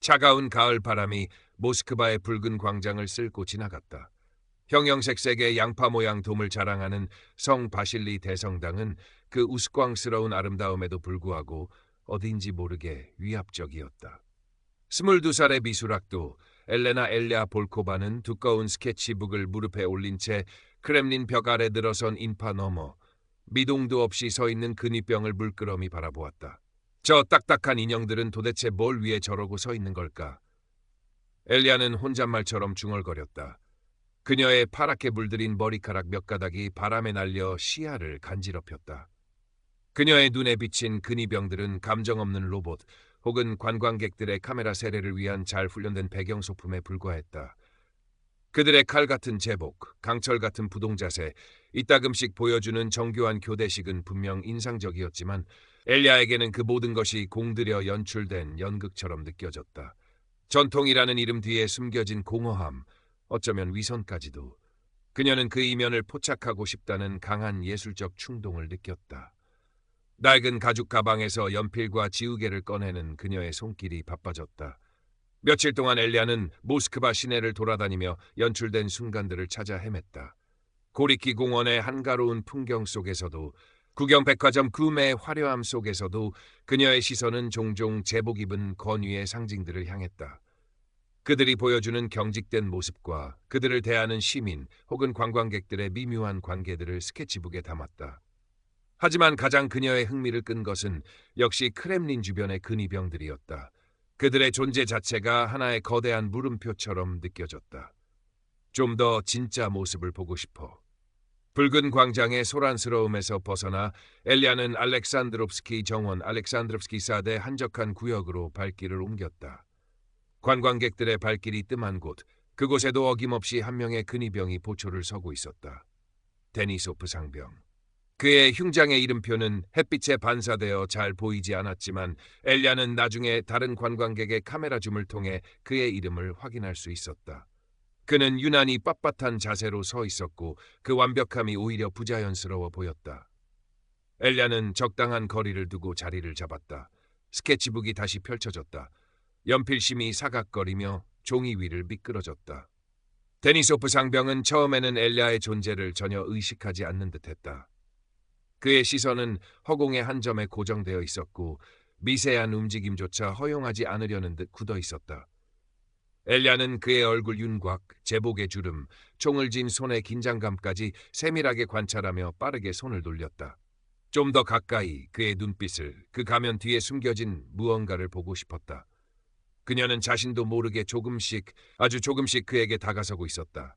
차가운 가을 바람이 모스크바의 붉은 광장을 쓸고 지나갔다. 형형색색의 양파 모양 돔을 자랑하는 성 바실리 대성당은 그 우스꽝스러운 아름다움에도 불구하고 어딘지 모르게 위압적이었다. 22살의 미술학도 엘레나 엘랴 볼코바는 두꺼운 스케치북을 무릎에 올린 채 크렘린 벽 아래 늘어선 인파 너머 미동도 없이 서 있는 근위병을 물끄러미 바라보았다. 저 딱딱한 인형들은 도대체 뭘 위해 저러고 서 있는 걸까? 엘리아는 혼잣말처럼 중얼거렸다. 그녀의 파랗게 물들인 머리카락 몇 가닥이 바람에 날려 시야를 간지럽혔다. 그녀의 눈에 비친 근위병들은 감정 없는 로봇 혹은 관광객들의 카메라 세례를 위한 잘 훈련된 배경 소품에 불과했다. 그들의 칼 같은 제복, 강철 같은 부동자세, 이따금씩 보여주는 정교한 교대식은 분명 인상적이었지만 엘리아에게는 그 모든 것이 공들여 연출된 연극처럼 느껴졌다. 전통이라는 이름 뒤에 숨겨진 공허함, 어쩌면 위선까지도. 그녀는 그 이면을 포착하고 싶다는 강한 예술적 충동을 느꼈다. 낡은 가죽 가방에서 연필과 지우개를 꺼내는 그녀의 손길이 바빠졌다. 며칠 동안 엘리아는 모스크바 시내를 돌아다니며 연출된 순간들을 찾아 헤맸다. 고리키 공원의 한가로운 풍경 속에서도 구경백화점 구매의 화려함 속에서도 그녀의 시선은 종종 제복 입은 건위의 상징들을 향했다. 그들이 보여주는 경직된 모습과 그들을 대하는 시민 혹은 관광객들의 미묘한 관계들을 스케치북에 담았다. 하지만 가장 그녀의 흥미를 끈 것은 역시 크렘린 주변의 근위병들이었다. 그들의 존재 자체가 하나의 거대한 물음표처럼 느껴졌다. 좀 더 진짜 모습을 보고 싶어. 붉은 광장의 소란스러움에서 벗어나 엘리아는 알렉산드롭스키 정원 알렉산드롭스키 사대 한적한 구역으로 발길을 옮겼다. 관광객들의 발길이 뜸한 곳, 그곳에도 어김없이 한 명의 근위병이 보초를 서고 있었다. 데니소프 상병. 그의 흉장의 이름표는 햇빛에 반사되어 잘 보이지 않았지만 엘리아는 나중에 다른 관광객의 카메라 줌을 통해 그의 이름을 확인할 수 있었다. 그는 유난히 빳빳한 자세로 서 있었고 그 완벽함이 오히려 부자연스러워 보였다. 엘리아는 적당한 거리를 두고 자리를 잡았다. 스케치북이 다시 펼쳐졌다. 연필심이 사각거리며 종이 위를 미끄러졌다. 데니소프 상병은 처음에는 엘리아의 존재를 전혀 의식하지 않는 듯했다. 그의 시선은 허공의 한 점에 고정되어 있었고 미세한 움직임조차 허용하지 않으려는 듯 굳어 있었다. 엘리아는 그의 얼굴 윤곽, 제복의 주름, 총을 쥔 손의 긴장감까지 세밀하게 관찰하며 빠르게 손을 돌렸다. 좀 더 가까이 그의 눈빛을, 그 가면 뒤에 숨겨진 무언가를 보고 싶었다. 그녀는 자신도 모르게 조금씩, 아주 조금씩 그에게 다가서고 있었다.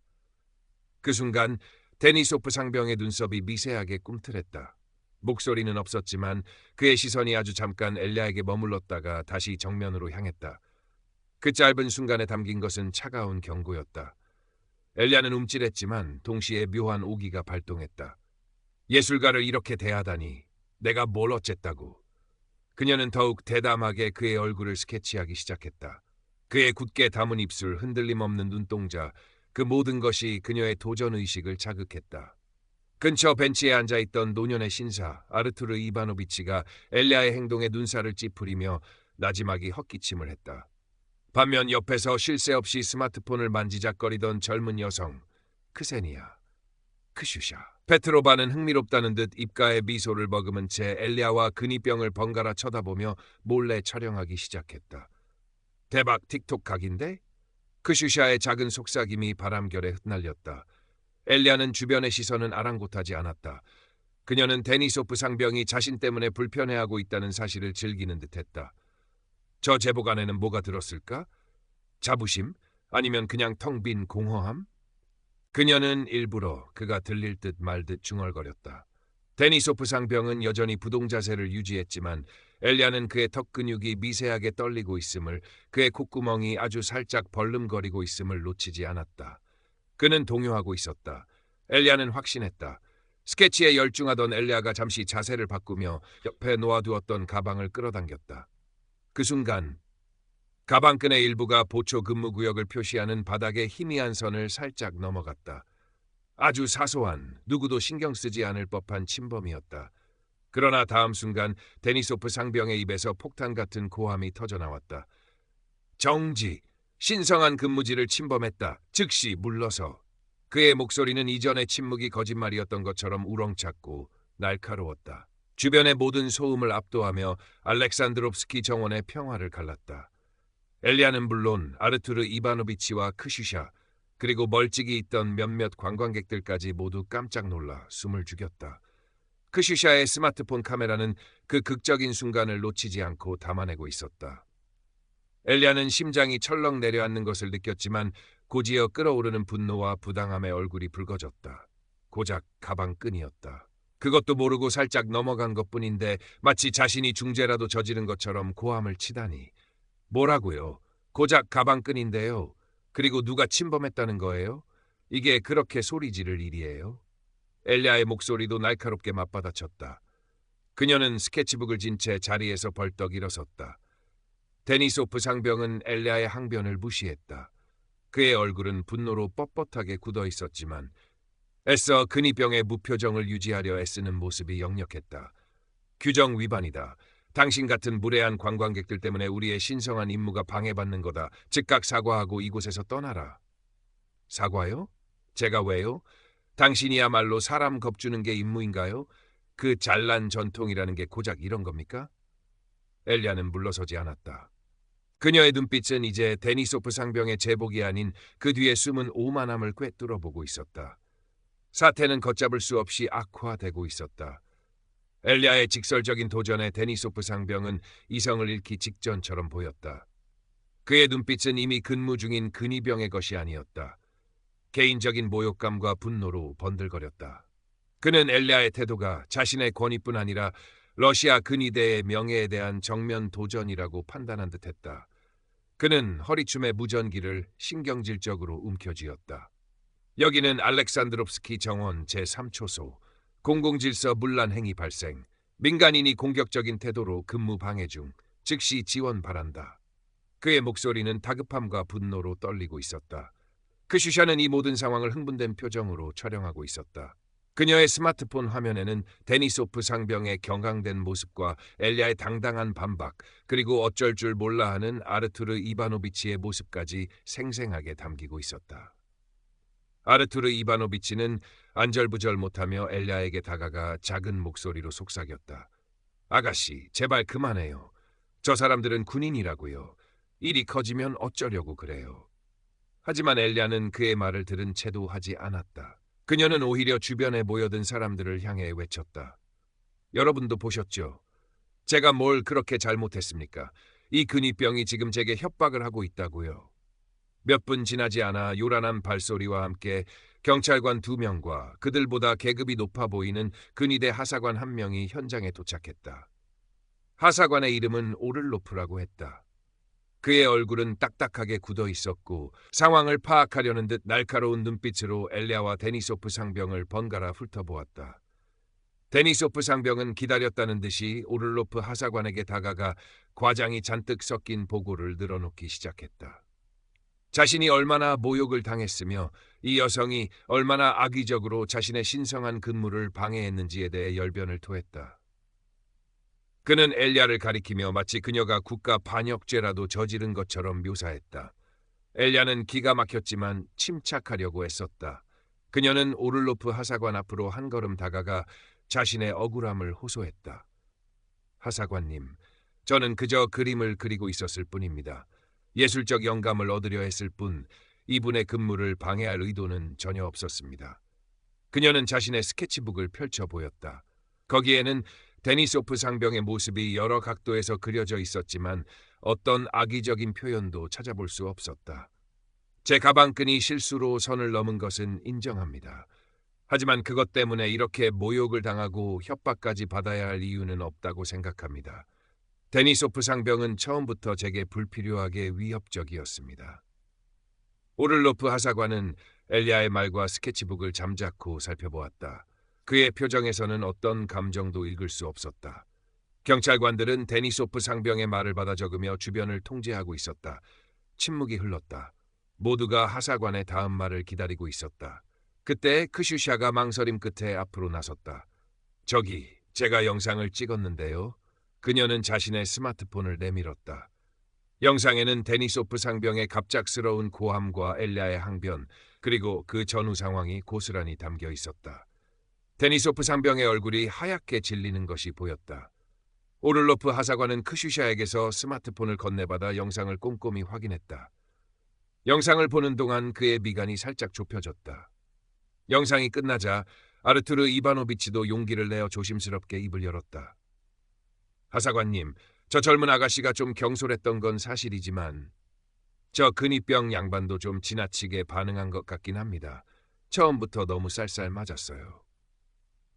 그 순간 데니소프 상병의 눈썹이 미세하게 꿈틀했다. 목소리는 없었지만 그의 시선이 아주 잠깐 엘리아에게 머물렀다가 다시 정면으로 향했다. 그 짧은 순간에 담긴 것은 차가운 경고였다. 엘리아는 움찔했지만 동시에 묘한 오기가 발동했다. 예술가를 이렇게 대하다니, 내가 뭘 어쨌다고. 그녀는 더욱 대담하게 그의 얼굴을 스케치하기 시작했다. 그의 굳게 담은 입술, 흔들림 없는 눈동자, 그 모든 것이 그녀의 도전의식을 자극했다. 근처 벤치에 앉아있던 노년의 신사 아르투르 이바노비치가 엘리아의 행동에 눈살을 찌푸리며 나지막이 헛기침을 했다. 반면 옆에서 쉴 새 없이 스마트폰을 만지작거리던 젊은 여성 크세니아, 크슈샤, 페트로바는 흥미롭다는 듯 입가에 미소를 머금은 채 엘리아와 근위병을 번갈아 쳐다보며 몰래 촬영하기 시작했다. 대박 틱톡 각인데? 크슈샤의 작은 속삭임이 바람결에 흩날렸다. 엘리아는 주변의 시선은 아랑곳하지 않았다. 그녀는 데니소프 상병이 자신 때문에 불편해하고 있다는 사실을 즐기는 듯했다. 저 제복 안에는 뭐가 들었을까? 자부심? 아니면 그냥 텅 빈 공허함? 그녀는 일부러 그가 들릴 듯 말 듯 중얼거렸다. 데니소프 상병은 여전히 부동자세를 유지했지만 엘리아는 그의 턱 근육이 미세하게 떨리고 있음을, 그의 콧구멍이 아주 살짝 벌름거리고 있음을 놓치지 않았다. 그는 동요하고 있었다. 엘리아는 확신했다. 스케치에 열중하던 엘리아가 잠시 자세를 바꾸며 옆에 놓아두었던 가방을 끌어당겼다. 그 순간 가방끈의 일부가 보초 근무구역을 표시하는 바닥의 희미한 선을 살짝 넘어갔다. 아주 사소한, 누구도 신경 쓰지 않을 법한 침범이었다. 그러나 다음 순간 데니소프 상병의 입에서 폭탄 같은 고함이 터져나왔다. 정지. 신성한 근무지를 침범했다. 즉시 물러서. 그의 목소리는 이전의 침묵이 거짓말이었던 것처럼 우렁찼고 날카로웠다. 주변의 모든 소음을 압도하며 알렉산드롭스키 정원의 평화를 갈랐다. 엘리야는 물론 아르투르 이바노비치와 크슈샤 그리고 멀찍이 있던 몇몇 관광객들까지 모두 깜짝 놀라 숨을 죽였다. 크슈샤의 스마트폰 카메라는 그 극적인 순간을 놓치지 않고 담아내고 있었다. 엘리야는 심장이 철렁 내려앉는 것을 느꼈지만 고지어 끓어오르는 분노와 부당함의 얼굴이 붉어졌다. 고작 가방끈이었다. 그것도 모르고 살짝 넘어간 것뿐인데 마치 자신이 중죄라도 저지른 것처럼 고함을 치다니. 뭐라고요? 고작 가방끈인데요. 그리고 누가 침범했다는 거예요? 이게 그렇게 소리 지를 일이에요? 엘리야의 목소리도 날카롭게 맞받아쳤다. 그녀는 스케치북을 진 채 자리에서 벌떡 일어섰다. 데니소프 상병은 엘리야의 항변을 무시했다. 그의 얼굴은 분노로 뻣뻣하게 굳어 있었지만 애써 근위병의 무표정을 유지하려 애쓰는 모습이 역력했다. 규정 위반이다. 당신 같은 무례한 관광객들 때문에 우리의 신성한 임무가 방해받는 거다. 즉각 사과하고 이곳에서 떠나라. 사과요? 제가 왜요? 당신이야말로 사람 겁주는 게 임무인가요? 그 잘난 전통이라는 게 고작 이런 겁니까? 엘리야는 물러서지 않았다. 그녀의 눈빛은 이제 데니소프 상병의 제복이 아닌 그 뒤에 숨은 오만함을 꿰뚫어 보고 있었다. 사태는 걷잡을 수 없이 악화되고 있었다. 엘리야의 직설적인 도전에 데니소프 상병은 이성을 잃기 직전처럼 보였다. 그의 눈빛은 이미 근무 중인 근위병의 것이 아니었다. 개인적인 모욕감과 분노로 번들거렸다. 그는 엘리야의 태도가 자신의 권위뿐 아니라 러시아 근위대의 명예에 대한 정면 도전이라고 판단한 듯했다. 그는 허리춤의 무전기를 신경질적으로 움켜쥐었다. 여기는 알렉산드롭스키 정원 제3초소. 공공질서 문란 행위 발생. 민간인이 공격적인 태도로 근무 방해 중. 즉시 지원 바란다. 그의 목소리는 다급함과 분노로 떨리고 있었다. 크슈샤는 이 모든 상황을 흥분된 표정으로 촬영하고 있었다. 그녀의 스마트폰 화면에는 데니소프 상병의 경강된 모습과 엘리야의 당당한 반박, 그리고 어쩔 줄 몰라 하는 아르투르 이바노비치의 모습까지 생생하게 담기고 있었다. 아르투르 이바노비치는 안절부절 못하며 엘리야에게 다가가 작은 목소리로 속삭였다. 아가씨, 제발 그만해요. 저 사람들은 군인이라고요. 일이 커지면 어쩌려고 그래요. 하지만 엘리야는 그의 말을 들은 채도 하지 않았다. 그녀는 오히려 주변에 모여든 사람들을 향해 외쳤다. 여러분도 보셨죠? 제가 뭘 그렇게 잘못했습니까? 이 근위병이 지금 제게 협박을 하고 있다고요. 몇 분 지나지 않아 요란한 발소리와 함께 경찰관 2명과 그들보다 계급이 높아 보이는 근위대 하사관 1명이 현장에 도착했다. 하사관의 이름은 오를로프라고 했다. 그의 얼굴은 딱딱하게 굳어 있었고 상황을 파악하려는 듯 날카로운 눈빛으로 엘리야와 데니소프 상병을 번갈아 훑어보았다. 데니소프 상병은 기다렸다는 듯이 오를로프 하사관에게 다가가 과장이 잔뜩 섞인 보고를 늘어놓기 시작했다. 자신이 얼마나 모욕을 당했으며 이 여성이 얼마나 악의적으로 자신의 신성한 근무를 방해했는지에 대해 열변을 토했다. 그는 엘리야를 가리키며 마치 그녀가 국가 반역죄라도 저지른 것처럼 묘사했다. 엘리야는 기가 막혔지만 침착하려고 애썼다. 그녀는 오를로프 하사관 앞으로 한 걸음 다가가 자신의 억울함을 호소했다. 하사관님, 저는 그저 그림을 그리고 있었을 뿐입니다. 예술적 영감을 얻으려 했을 뿐 이분의 근무를 방해할 의도는 전혀 없었습니다. 그녀는 자신의 스케치북을 펼쳐 보였다. 거기에는 데니소프 상병의 모습이 여러 각도에서 그려져 있었지만 어떤 악의적인 표현도 찾아볼 수 없었다. 제 가방끈이 실수로 선을 넘은 것은 인정합니다. 하지만 그것 때문에 이렇게 모욕을 당하고 협박까지 받아야 할 이유는 없다고 생각합니다. 데니소프 상병은 처음부터 제게 불필요하게 위협적이었습니다. 오를로프 하사관은 엘리야의 말과 스케치북을 잠자코 살펴보았다. 그의 표정에서는 어떤 감정도 읽을 수 없었다. 경찰관들은 데니소프 상병의 말을 받아 적으며 주변을 통제하고 있었다. 침묵이 흘렀다. 모두가 하사관의 다음 말을 기다리고 있었다. 그때 크슈샤가 망설임 끝에 앞으로 나섰다. 저기, 제가 영상을 찍었는데요. 그녀는 자신의 스마트폰을 내밀었다. 영상에는 데니소프 상병의 갑작스러운 고함과 엘리야의 항변, 그리고 그 전후 상황이 고스란히 담겨 있었다. 데니소프 상병의 얼굴이 하얗게 질리는 것이 보였다. 오를로프 하사관은 크슈샤에게서 스마트폰을 건네받아 영상을 꼼꼼히 확인했다. 영상을 보는 동안 그의 미간이 살짝 좁혀졌다. 영상이 끝나자 아르투르 이바노비치도 용기를 내어 조심스럽게 입을 열었다. 하사관님, 저 젊은 아가씨가 좀 경솔했던 건 사실이지만 저 근위병 양반도 좀 지나치게 반응한 것 같긴 합니다. 처음부터 너무 쌀쌀 맞았어요.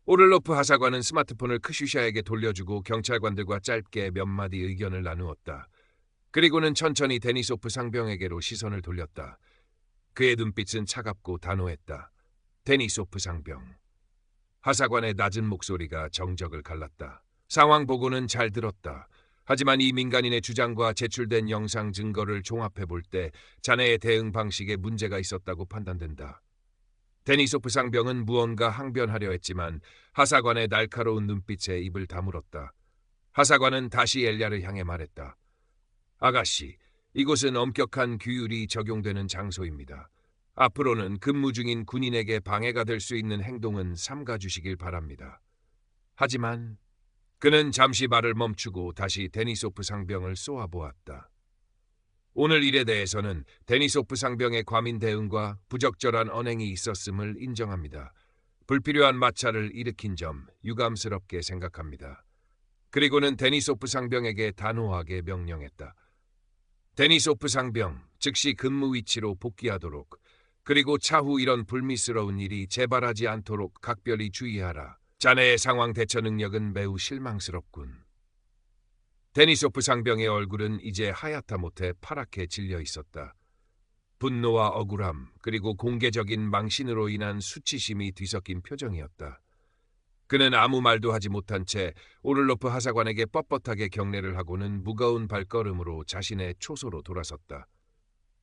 오를로프 하사관은 스마트폰을 크슈샤에게 돌려주고 경찰관들과 짧게 몇 마디 의견을 나누었다. 그리고는 천천히 데니소프 상병에게로 시선을 돌렸다. 그의 눈빛은 차갑고 단호했다. 데니소프 상병. 하사관의 낮은 목소리가 정적을 갈랐다. 상황 보고는 잘 들었다. 하지만 이 민간인의 주장과 제출된 영상 증거를 종합해 볼 때 자네의 대응 방식에 문제가 있었다고 판단된다. 데니소프 상병은 무언가 항변하려 했지만 하사관의 날카로운 눈빛에 입을 다물었다. 하사관은 다시 엘리야를 향해 말했다. 아가씨, 이곳은 엄격한 규율이 적용되는 장소입니다. 앞으로는 근무 중인 군인에게 방해가 될 수 있는 행동은 삼가주시길 바랍니다. 하지만 그는 잠시 말을 멈추고 다시 데니소프 상병을 쏘아보았다. 오늘 일에 대해서는 데니소프 상병의 과민 대응과 부적절한 언행이 있었음을 인정합니다. 불필요한 마찰을 일으킨 점 유감스럽게 생각합니다. 그리고는 데니소프 상병에게 단호하게 명령했다. 데니소프 상병, 즉시 근무 위치로 복귀하도록, 그리고 차후 이런 불미스러운 일이 재발하지 않도록 각별히 주의하라. 자네의 상황 대처 능력은 매우 실망스럽군. 데니소프 상병의 얼굴은 이제 하얗다 못해 파랗게 질려 있었다. 분노와 억울함, 그리고 공개적인 망신으로 인한 수치심이 뒤섞인 표정이었다. 그는 아무 말도 하지 못한 채 오를로프 하사관에게 뻣뻣하게 경례를 하고는 무거운 발걸음으로 자신의 초소로 돌아섰다.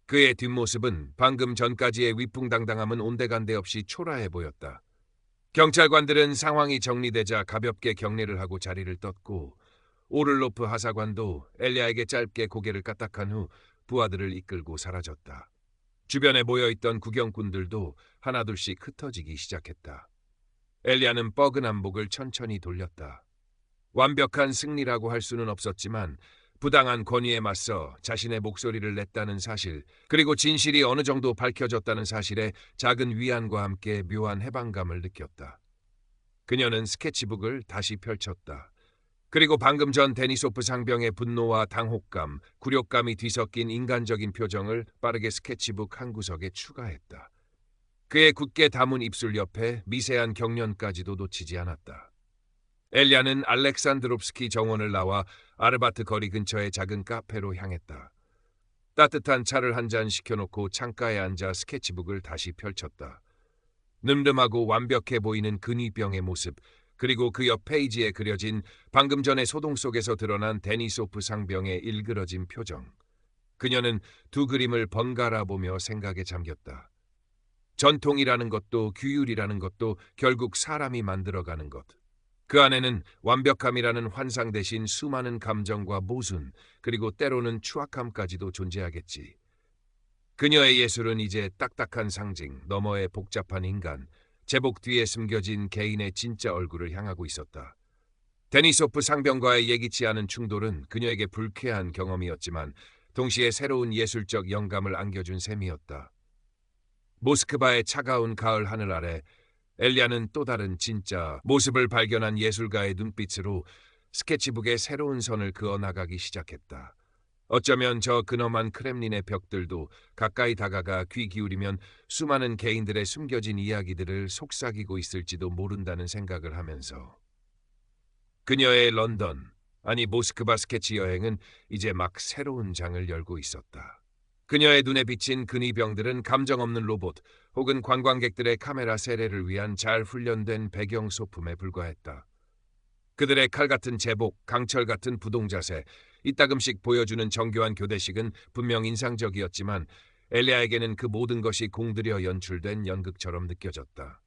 그의 뒷모습은 방금 전까지의 위풍당당함은 온데간데 없이 초라해 보였다. 경찰관들은 상황이 정리되자 가볍게 경례를 하고 자리를 떴고 오를로프 하사관도 엘리야에게 짧게 고개를 까딱한 후 부하들을 이끌고 사라졌다. 주변에 모여있던 구경꾼들도 하나둘씩 흩어지기 시작했다. 엘리야는 뻐근한 목을 천천히 돌렸다. 완벽한 승리라고 할 수는 없었지만 부당한 권위에 맞서 자신의 목소리를 냈다는 사실, 그리고 진실이 어느 정도 밝혀졌다는 사실에 작은 위안과 함께 묘한 해방감을 느꼈다. 그녀는 스케치북을 다시 펼쳤다. 그리고 방금 전 데니소프 상병의 분노와 당혹감, 굴욕감이 뒤섞인 인간적인 표정을 빠르게 스케치북 한 구석에 추가했다. 그의 굳게 담은 입술 옆에 미세한 경련까지도 놓치지 않았다. 엘리야는 알렉산드롭스키 정원을 나와 아르바트 거리 근처의 작은 카페로 향했다. 따뜻한 차를 한 잔 시켜놓고 창가에 앉아 스케치북을 다시 펼쳤다. 늠름하고 완벽해 보이는 근위병의 모습, 그리고 그 옆 페이지에 그려진 방금 전에 소동 속에서 드러난 데니소프 상병의 일그러진 표정. 그녀는 두 그림을 번갈아 보며 생각에 잠겼다. 전통이라는 것도 규율이라는 것도 결국 사람이 만들어가는 것. 그 안에는 완벽함이라는 환상 대신 수많은 감정과 모순, 그리고 때로는 추악함까지도 존재하겠지. 그녀의 예술은 이제 딱딱한 상징, 너머의 복잡한 인간, 제복 뒤에 숨겨진 개인의 진짜 얼굴을 향하고 있었다. 데니소프 상병과의 예기치 않은 충돌은 그녀에게 불쾌한 경험이었지만 동시에 새로운 예술적 영감을 안겨준 셈이었다. 모스크바의 차가운 가을 하늘 아래 엘리야는 또 다른 진짜 모습을 발견한 예술가의 눈빛으로 스케치북에 새로운 선을 그어나가기 시작했다. 어쩌면 저 근엄한 크렘린의 벽들도 가까이 다가가 귀 기울이면 수많은 개인들의 숨겨진 이야기들을 속삭이고 있을지도 모른다는 생각을 하면서 그녀의 런던, 아니 모스크바 스케치 여행은 이제 막 새로운 장을 열고 있었다. 그녀의 눈에 비친 근위병들은 감정 없는 로봇 혹은 관광객들의 카메라 세례를 위한 잘 훈련된 배경 소품에 불과했다. 그들의 칼 같은 제복, 강철 같은 부동 자세, 이따금씩 보여주는 정교한 교대식은 분명 인상적이었지만 엘리야에게는 그 모든 것이 공들여 연출된 연극처럼 느껴졌다.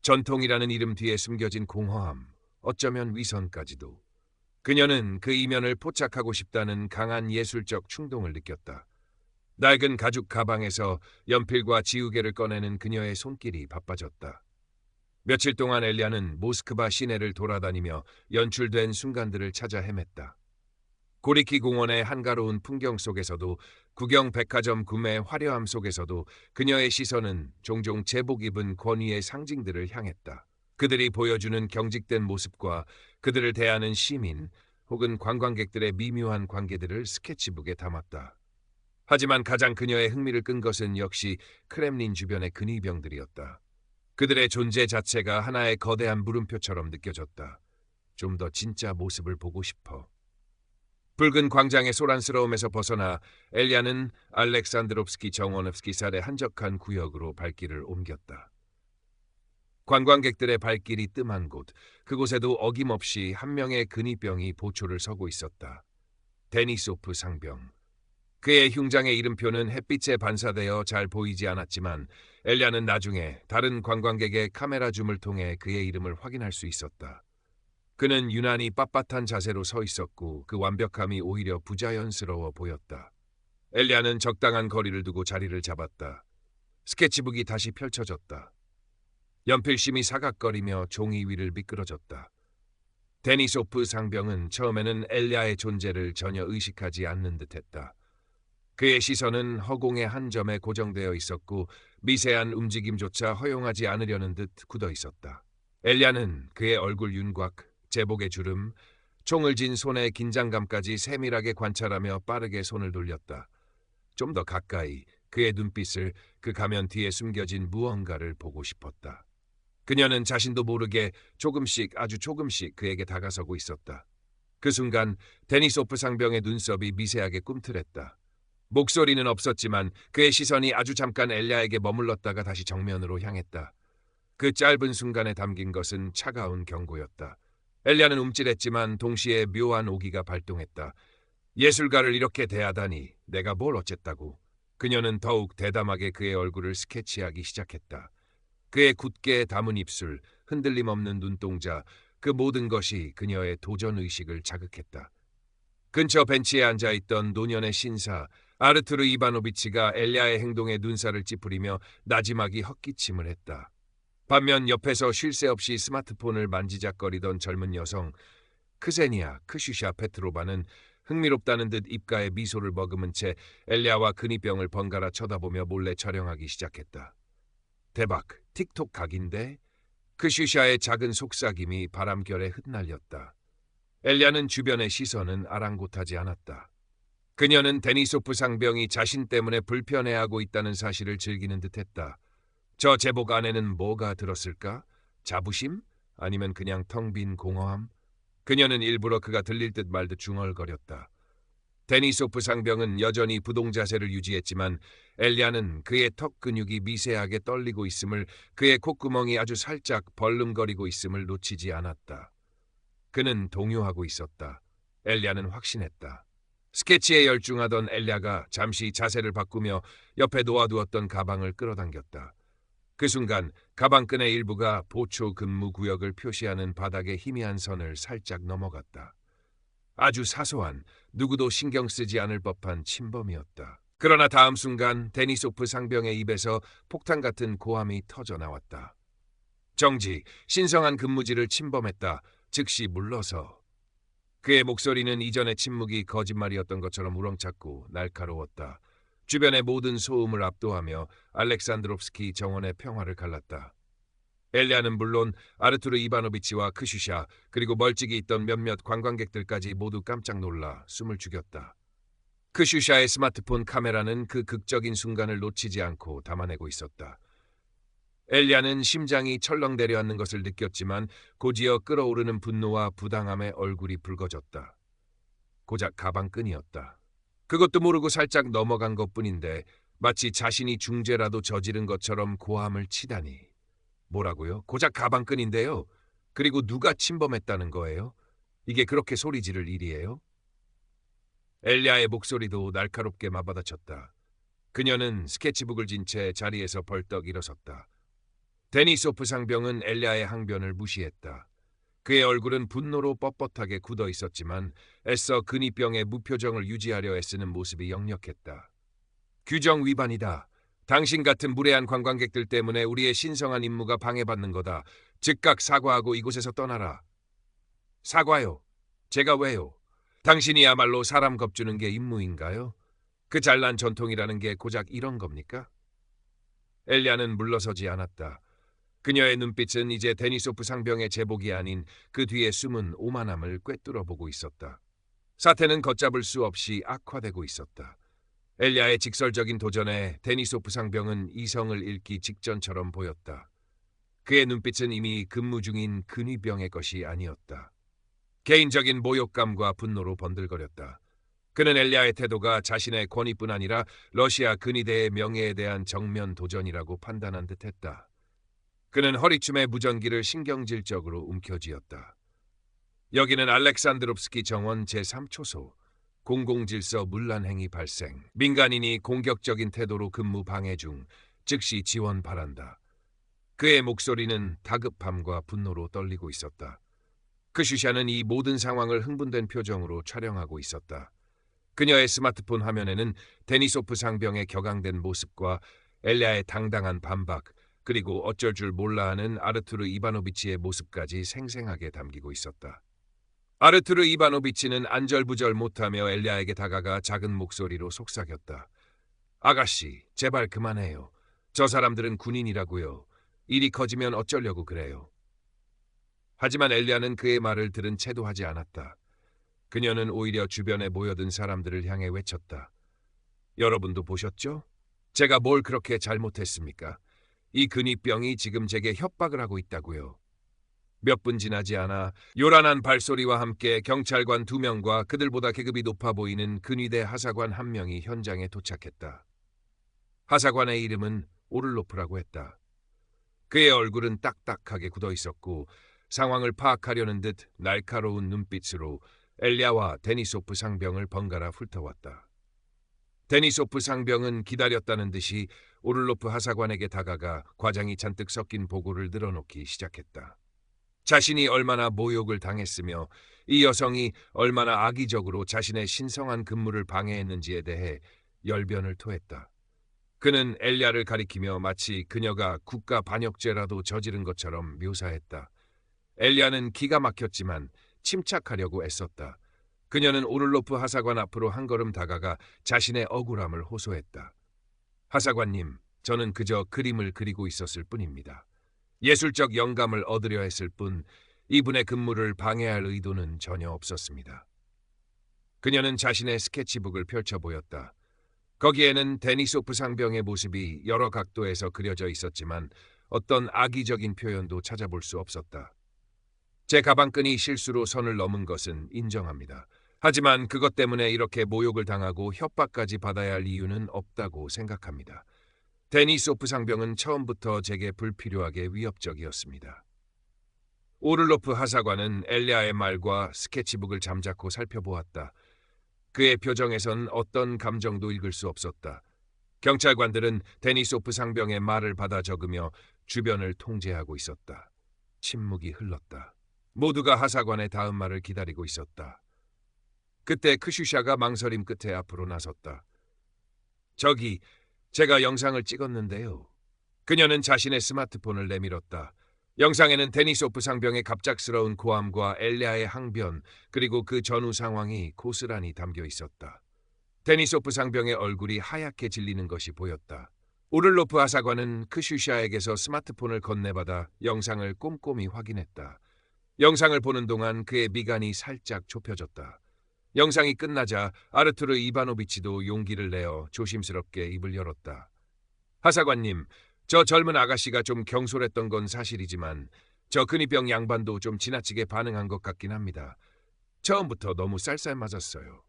전통이라는 이름 뒤에 숨겨진 공허함, 어쩌면 위선까지도. 그녀는 그 이면을 포착하고 싶다는 강한 예술적 충동을 느꼈다. 낡은 가죽 가방에서 연필과 지우개를 꺼내는 그녀의 손길이 바빠졌다. 며칠 동안 엘리아는 모스크바 시내를 돌아다니며 연출된 순간들을 찾아 헤맸다. 고리키 공원의 한가로운 풍경 속에서도, 구경 백화점 구매 화려함 속에서도 그녀의 시선은 종종 제복 입은 권위의 상징들을 향했다. 그들이 보여주는 경직된 모습과 그들을 대하는 시민 혹은 관광객들의 미묘한 관계들을 스케치북에 담았다. 하지만 가장 그녀의 흥미를 끈 것은 역시 크렘린 주변의 근위병들이었다. 그들의 존재 자체가 하나의 거대한 물음표처럼 느껴졌다. 좀 더 진짜 모습을 보고 싶어. 붉은 광장의 소란스러움에서 벗어나 엘리아는 알렉산드롭스키 정원읍스키 살의 한적한 구역으로 발길을 옮겼다. 관광객들의 발길이 뜸한 곳, 그곳에도 어김없이 한 명의 근위병이 보초를 서고 있었다. 데니소프 상병. 그의 흉장의 이름표는 햇빛에 반사되어 잘 보이지 않았지만 엘리아는 나중에 다른 관광객의 카메라 줌을 통해 그의 이름을 확인할 수 있었다. 그는 유난히 빳빳한 자세로 서 있었고 그 완벽함이 오히려 부자연스러워 보였다. 엘리아는 적당한 거리를 두고 자리를 잡았다. 스케치북이 다시 펼쳐졌다. 연필심이 사각거리며 종이 위를 미끄러졌다. 데니소프 상병은 처음에는 엘리아의 존재를 전혀 의식하지 않는 듯했다. 그의 시선은 허공의 한 점에 고정되어 있었고 미세한 움직임조차 허용하지 않으려는 듯 굳어 있었다. 엘리아는 그의 얼굴 윤곽, 제복의 주름, 총을 쥔 손의 긴장감까지 세밀하게 관찰하며 빠르게 손을 돌렸다. 좀 더 가까이 그의 눈빛을, 그 가면 뒤에 숨겨진 무언가를 보고 싶었다. 그녀는 자신도 모르게 조금씩, 아주 조금씩 그에게 다가서고 있었다. 그 순간 데니소프 상병의 눈썹이 미세하게 꿈틀했다. 목소리는 없었지만 그의 시선이 아주 잠깐 엘리아에게 머물렀다가 다시 정면으로 향했다. 그 짧은 순간에 담긴 것은 차가운 경고였다. 엘리아는 움찔했지만 동시에 묘한 오기가 발동했다. 예술가를 이렇게 대하다니, 내가 뭘 어쨌다고. 그녀는 더욱 대담하게 그의 얼굴을 스케치하기 시작했다. 그의 굳게 담은 입술, 흔들림 없는 눈동자, 그 모든 것이 그녀의 도전의식을 자극했다. 근처 벤치에 앉아있던 노년의 신사 아르투르 이바노비치가 엘리아의 행동에 눈살을 찌푸리며 나지막이 헛기침을 했다. 반면 옆에서 쉴 새 없이 스마트폰을 만지작거리던 젊은 여성 크세니아 크슈샤 페트로바는 흥미롭다는 듯 입가에 미소를 머금은 채 엘리아와 근위병을 번갈아 쳐다보며 몰래 촬영하기 시작했다. 대박, 틱톡 각인데? 크슈샤의 작은 속삭임이 바람결에 흩날렸다. 엘리아는 주변의 시선은 아랑곳하지 않았다. 그녀는 데니소프 상병이 자신 때문에 불편해하고 있다는 사실을 즐기는 듯했다. 저 제복 안에는 뭐가 들었을까? 자부심? 아니면 그냥 텅 빈 공허함? 그녀는 일부러 그가 들릴 듯 말 듯 중얼거렸다. 데니소프 상병은 여전히 부동 자세를 유지했지만 엘리아는 그의 턱 근육이 미세하게 떨리고 있음을, 그의 콧구멍이 아주 살짝 벌름거리고 있음을 놓치지 않았다. 그는 동요하고 있었다. 엘리아는 확신했다. 스케치에 열중하던 엘리아가 잠시 자세를 바꾸며 옆에 놓아두었던 가방을 끌어당겼다. 그 순간 가방끈의 일부가 보초 근무 구역을 표시하는 바닥의 희미한 선을 살짝 넘어갔다. 아주 사소한, 누구도 신경 쓰지 않을 법한 침범이었다. 그러나 다음 순간 데니소프 상병의 입에서 폭탄 같은 고함이 터져 나왔다. 정지, 신성한 근무지를 침범했다. 즉시 물러서. 그의 목소리는 이전의 침묵이 거짓말이었던 것처럼 우렁찼고 날카로웠다. 주변의 모든 소음을 압도하며 알렉산드롭스키 정원의 평화를 갈랐다. 엘리아는 물론 아르투르 이바노비치와 크슈샤, 그리고 멀찍이 있던 몇몇 관광객들까지 모두 깜짝 놀라 숨을 죽였다. 크슈샤의 스마트폰 카메라는 그 극적인 순간을 놓치지 않고 담아내고 있었다. 엘리아는 심장이 철렁 내려앉는 것을 느꼈지만 곧이어 끓어오르는 분노와 부당함에 얼굴이 붉어졌다. 고작 가방끈이었다. 그것도 모르고 살짝 넘어간 것뿐인데 마치 자신이 중죄라도 저지른 것처럼 고함을 치다니. 뭐라고요? 고작 가방끈인데요. 그리고 누가 침범했다는 거예요? 이게 그렇게 소리 지를 일이에요? 엘리아의 목소리도 날카롭게 맞받아쳤다. 그녀는 스케치북을 진 채 자리에서 벌떡 일어섰다. 데니소프 상병은 엘리아의 항변을 무시했다. 그의 얼굴은 분노로 뻣뻣하게 굳어 있었지만 애써 근위병의 무표정을 유지하려 애쓰는 모습이 역력했다. 규정 위반이다. 당신 같은 무례한 관광객들 때문에 우리의 신성한 임무가 방해받는 거다. 즉각 사과하고 이곳에서 떠나라. 사과요? 제가 왜요? 당신이야말로 사람 겁주는 게 임무인가요? 그 잘난 전통이라는 게 고작 이런 겁니까? 엘리야는 물러서지 않았다. 그녀의 눈빛은 이제 데니소프 상병의 제복이 아닌 그 뒤에 숨은 오만함을 꿰뚫어 보고 있었다. 사태는 걷잡을 수 없이 악화되고 있었다. 엘리야의 직설적인 도전에 데니소프 상병은 이성을 잃기 직전처럼 보였다. 그의 눈빛은 이미 근무 중인 근위병의 것이 아니었다. 개인적인 모욕감과 분노로 번들거렸다. 그는 엘리야의 태도가 자신의 권위뿐 아니라 러시아 근위대의 명예에 대한 정면 도전이라고 판단한 듯했다. 그는 허리춤의 무전기를 신경질적으로 움켜쥐었다. 여기는 알렉산드롭스키 정원 제3초소. 공공질서 문란행위 발생. 민간인이 공격적인 태도로 근무 방해 중. 즉시 지원 바란다. 그의 목소리는 다급함과 분노로 떨리고 있었다. 크슈샤는 이 모든 상황을 흥분된 표정으로 촬영하고 있었다. 그녀의 스마트폰 화면에는 데니소프 상병의 격앙된 모습과 엘리야의 당당한 반박, 그리고 어쩔 줄 몰라하는 아르투르 이바노비치의 모습까지 생생하게 담기고 있었다. 아르투르 이바노비치는 안절부절 못하며 엘리야에게 다가가 작은 목소리로 속삭였다. 아가씨, 제발 그만해요. 저 사람들은 군인이라고요. 일이 커지면 어쩌려고 그래요. 하지만 엘리야는 그의 말을 들은 채도 하지 않았다. 그녀는 오히려 주변에 모여든 사람들을 향해 외쳤다. 여러분도 보셨죠? 제가 뭘 그렇게 잘못했습니까? 이 근위병이 지금 제게 협박을 하고 있다고요. 몇 분 지나지 않아 요란한 발소리와 함께 경찰관 2명과 그들보다 계급이 높아 보이는 근위대 하사관 1명이 현장에 도착했다. 하사관의 이름은 오를로프라고 했다. 그의 얼굴은 딱딱하게 굳어 있었고 상황을 파악하려는 듯 날카로운 눈빛으로 엘리야와 데니소프 상병을 번갈아 훑어왔다. 데니소프 상병은 기다렸다는 듯이 오를로프 하사관에게 다가가 과장이 잔뜩 섞인 보고를 늘어놓기 시작했다. 자신이 얼마나 모욕을 당했으며 이 여성이 얼마나 악의적으로 자신의 신성한 근무를 방해했는지에 대해 열변을 토했다. 그는 엘리야를 가리키며 마치 그녀가 국가 반역죄라도 저지른 것처럼 묘사했다. 엘리야는 기가 막혔지만 침착하려고 애썼다. 그녀는 오를로프 하사관 앞으로 한 걸음 다가가 자신의 억울함을 호소했다. 하사관님, 저는 그저 그림을 그리고 있었을 뿐입니다. 예술적 영감을 얻으려 했을 뿐 이분의 근무를 방해할 의도는 전혀 없었습니다. 그녀는 자신의 스케치북을 펼쳐 보였다. 거기에는 데니소프 상병의 모습이 여러 각도에서 그려져 있었지만 어떤 악의적인 표현도 찾아볼 수 없었다. 제 가방끈이 실수로 선을 넘은 것은 인정합니다. 하지만 그것 때문에 이렇게 모욕을 당하고 협박까지 받아야 할 이유는 없다고 생각합니다. 데니소프 상병은 처음부터 제게 불필요하게 위협적이었습니다. 오를로프 하사관은 엘리야의 말과 스케치북을 잠자코 살펴보았다. 그의 표정에선 어떤 감정도 읽을 수 없었다. 경찰관들은 데니소프 상병의 말을 받아 적으며 주변을 통제하고 있었다. 침묵이 흘렀다. 모두가 하사관의 다음 말을 기다리고 있었다. 그때 크슈샤가 망설임 끝에 앞으로 나섰다. 저기, 제가 영상을 찍었는데요. 그녀는 자신의 스마트폰을 내밀었다. 영상에는 데니소프 상병의 갑작스러운 고함과 엘리야의 항변, 그리고 그 전후 상황이 고스란히 담겨 있었다. 데니소프 상병의 얼굴이 하얗게 질리는 것이 보였다. 오를로프 하사관은 크슈샤에게서 스마트폰을 건네받아 영상을 꼼꼼히 확인했다. 영상을 보는 동안 그의 미간이 살짝 좁혀졌다. 영상이 끝나자 아르투르 이바노비치도 용기를 내어 조심스럽게 입을 열었다. 하사관님, 저 젊은 아가씨가 좀 경솔했던 건 사실이지만 저 근위병 양반도 좀 지나치게 반응한 것 같긴 합니다. 처음부터 너무 쌀쌀맞았어요.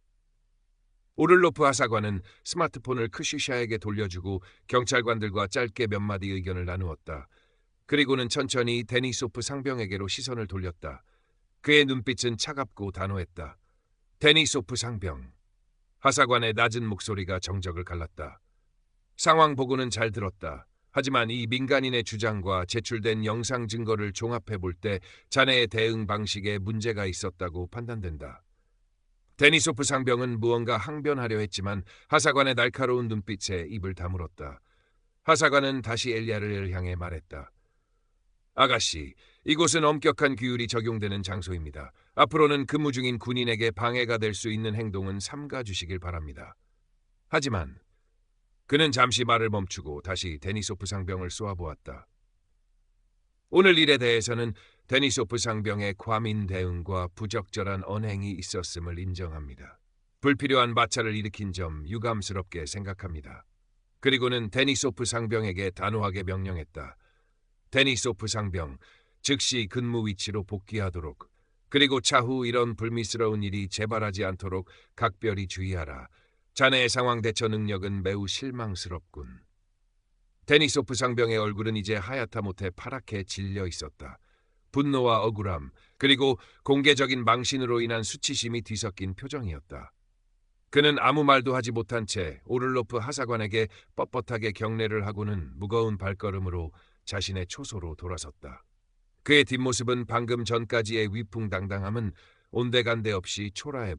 오를로프 하사관은 스마트폰을 크슈샤에게 돌려주고 경찰관들과 짧게 몇 마디 의견을 나누었다. 그리고는 천천히 데니소프 상병에게로 시선을 돌렸다. 그의 눈빛은 차갑고 단호했다. 데니소프 상병. 하사관의 낮은 목소리가 정적을 갈랐다. 상황 보고는 잘 들었다. 하지만 이 민간인의 주장과 제출된 영상 증거를 종합해 볼 때 자네의 대응 방식에 문제가 있었다고 판단된다. 데니소프 상병은 무언가 항변하려 했지만 하사관의 날카로운 눈빛에 입을 다물었다. 하사관은 다시 엘리야를 향해 말했다. 아가씨, 이곳은 엄격한 규율이 적용되는 장소입니다. 앞으로는 근무 중인 군인에게 방해가 될 수 있는 행동은 삼가 주시길 바랍니다. 하지만 그는 잠시 말을 멈추고 다시 데니소프 상병을 쏘아보았다. 오늘 일에 대해서는 데니소프 상병의 과민 대응과 부적절한 언행이 있었음을 인정합니다. 불필요한 마찰을 일으킨 점 유감스럽게 생각합니다. 그리고는 데니소프 상병에게 단호하게 명령했다. 데니소프 상병, 즉시 근무 위치로 복귀하도록, 그리고 차후 이런 불미스러운 일이 재발하지 않도록 각별히 주의하라. 자네의 상황 대처 능력은 매우 실망스럽군. 데니소프 상병의 얼굴은 이제 하얗다 못해 파랗게 질려 있었다. 분노와 억울함, 그리고 공개적인 망신으로 인한 수치심이 뒤섞인 표정이었다. 그는 아무 말도 하지 못한 채 오를로프 하사관에게 뻣뻣하게 경례를 하고는 무거운 발걸음으로 자신의 초소로 돌아섰다. 그의 뒷모습은 방금 전까지의 위풍당당함은 온데간데 없이 초라해